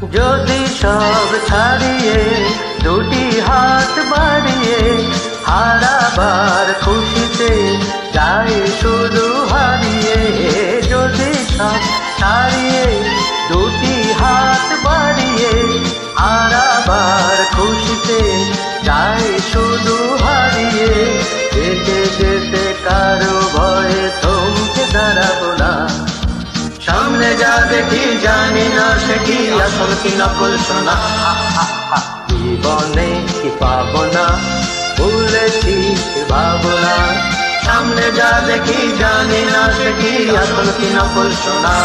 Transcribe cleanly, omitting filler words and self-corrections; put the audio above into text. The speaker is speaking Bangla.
যদি সব ছাড়িয়ে দুটি হাত বাড়িয়ে হারাবার খুশিতে যাই শুধু হারিয়ে, যদি সব ছাড়িয়ে দুটি হাত বাড়িয়ে হারাবার খুশিতে যাই শুধু হারিয়ে, যেতে যেতে কারো ভয়ে থমকে দাঁড়াবো না। সামনে যা দেখি জানি না সে কি আসল কি নকল সোনা। জীবনে কি পাবো না ভুলেছি সে ভাবনা, সামনে যা দেখি জানি না সে কি আসল কি নকল সোনা।